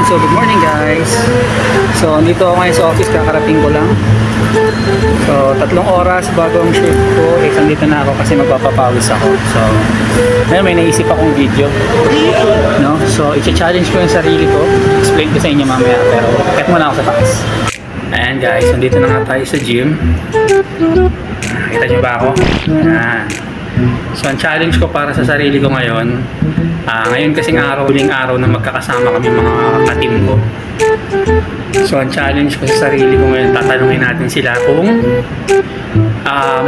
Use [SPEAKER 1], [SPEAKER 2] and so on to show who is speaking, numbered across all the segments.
[SPEAKER 1] Ayan, so good morning guys. So dito ako ngayon sa office, kakarating ko lang. So 3 oras bago ang shift ko, dito na ako kasi magpapapawis ako. So ngayon may naisip akong video, no? So i-challenge ko yung sarili ko. Explain ko sa inyo mamaya, pero kahit muna ako sa taas. Ayan guys, nandito na nga tayo sa gym. Kita nyo ba ako? Ayan. So ang challenge ko para sa sarili ko ngayon, ngayon kasing huling araw na magkakasama kami mga ka-team ko. So ang challenge ko sa sarili ko ngayon, tatanungin natin sila kung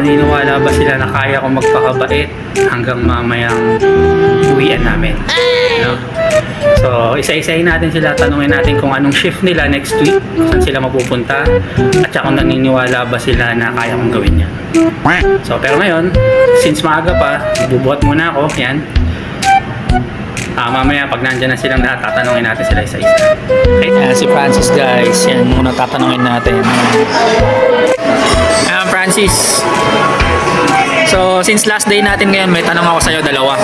[SPEAKER 1] maniniwala ba sila na kaya kong magpakabait hanggang mamayang uwian namin, no? So isa-isahin natin sila, tanungin natin kung anong shift nila next week, kung saan sila mapupunta, at saka kung naniniwala ba sila na kaya kong gawin yan. So pero ngayon, since maaga pa, bubuhat muna ako, yan. Mamaya pag nandyan na silang lahat, tatanungin natin sila isa-isa. Okay. Si Francis guys, yan muna tatanungin natin. Francis, so since last day natin ngayon, may tanong ako sa'yo, dalawa.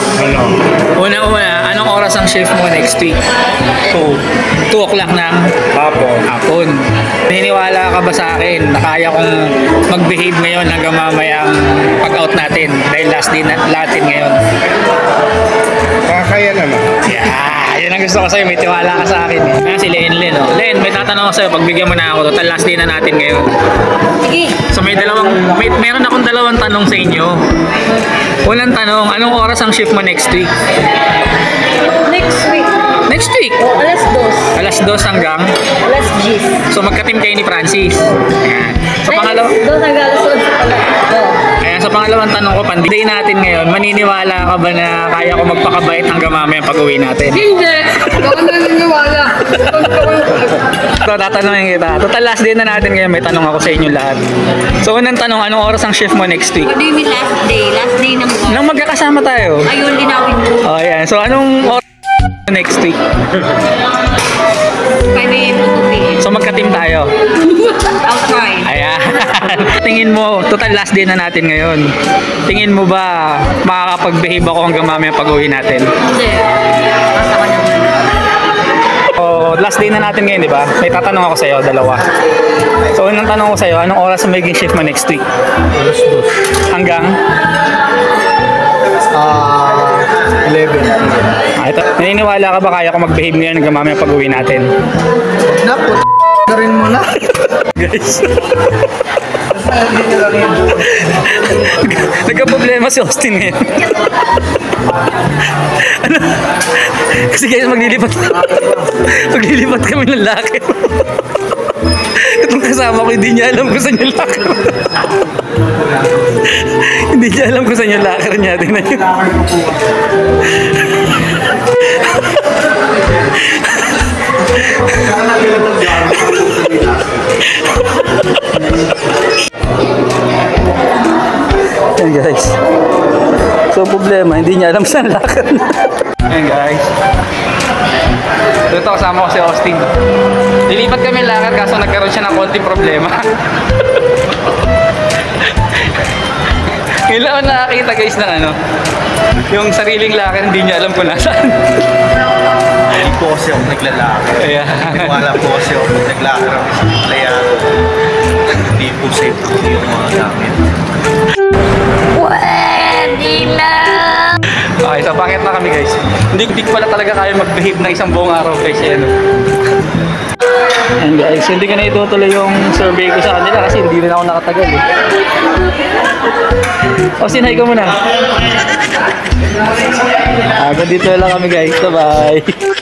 [SPEAKER 1] Una, anong oras ang shift mo next week? 2 o'clock ng hapon. Naniniwala ka ba sa akin na kaya kong mag-behave ngayon hanggang mamayang pag-out natin dahil last day natin ngayon?
[SPEAKER 2] Kaya naman.
[SPEAKER 1] Yeah, yun ang gusto ko sa'yo, may tiwala ka sa akin. Si Len, oh. Len, may tatanong ko sa'yo, pagbigyan mo na ako, total last day na natin ngayon.
[SPEAKER 3] Sige.
[SPEAKER 1] So meron akong dalawang tanong sa inyo. Unang tanong, anong oras ang shift mo next week?
[SPEAKER 3] Next week.
[SPEAKER 1] Next week?
[SPEAKER 3] Alas 2.
[SPEAKER 1] Alas 2 hanggang?
[SPEAKER 3] Alas 10.
[SPEAKER 1] So magka-team kayo ni Francis. Ayan. So pangalawa?
[SPEAKER 3] Doon hanggang alas 11 pala.
[SPEAKER 1] Ayan, so pangalawang tanong ko, panday natin ngayon, maniniwala ka ba na kaya ko magpakabait hanggang mamaya pag-uwi natin?
[SPEAKER 3] Hindi. Baka naniniwala.
[SPEAKER 1] So tatanungin kita. Total last day na natin ngayon, may tanong ako sa inyo lahat. So unang tanong, anong oras ang shift mo next week?
[SPEAKER 3] What do you mean last day? Last day ng work?
[SPEAKER 1] Nang magkakasama tayo.
[SPEAKER 3] Ayun, linawin mo.
[SPEAKER 1] Oh, ayan. So anong oras next week?
[SPEAKER 3] 5 a.m. to 2 p.m.
[SPEAKER 1] So magka-team tayo.
[SPEAKER 3] I'll try.
[SPEAKER 1] Ayan. Tingin mo, total last day na natin ngayon. Tingin mo ba makakapag-behave ako hanggang mamaya pag-uwi natin?
[SPEAKER 3] Hindi. Basta ka naman.
[SPEAKER 1] So last day na natin ngayon, di ba? May tatanong ako sa'yo, dalawa. So unang tanong ko sa'yo, anong oras ang magiging shift mo next week?
[SPEAKER 2] Alas 2.
[SPEAKER 1] Hanggang?
[SPEAKER 2] 11.
[SPEAKER 1] Ito. Naniniwala ka ba kaya ko mag-behave ngayon hanggang mamaya pag-uwi natin?
[SPEAKER 2] Naku, na rin mo na.
[SPEAKER 1] Guys. Nagka-problema si Austin ngayon. Ano? Kasi guys, maglilipat kami ng locker. Itong kasama ko, hindi niya alam kung saan yung locker. Hindi niya alam kung saan yung locker niya. Tingnan niyo. Ayan guys. So problema, hindi niya alam saan locker na. Ayan guys. Dito kasama ko si Austin. Lilipat kami lakad kaso nagkaroon siya ng konting problema. Ngayon lang nakakita guys ng ano, yung sariling lakad hindi niya alam kung nasaan.
[SPEAKER 2] Hindi po kasi ako naglalakad.
[SPEAKER 1] Ayan.
[SPEAKER 2] Wala po kasi ako naglalakad ako sa playado. Hindi po safe po yung mga gamit.
[SPEAKER 3] Pwede na.
[SPEAKER 1] Okay, so bakit na kami guys? Hindi ko pala talaga kaya mag-behave ng isang buong araw guys. Ayan. And guys, hindi ko na itutuloy yung survey ko sa kanila kasi hindi rin ako nakatagal eh. O, sinay ko muna. Dito lang kami guys. Bye-bye.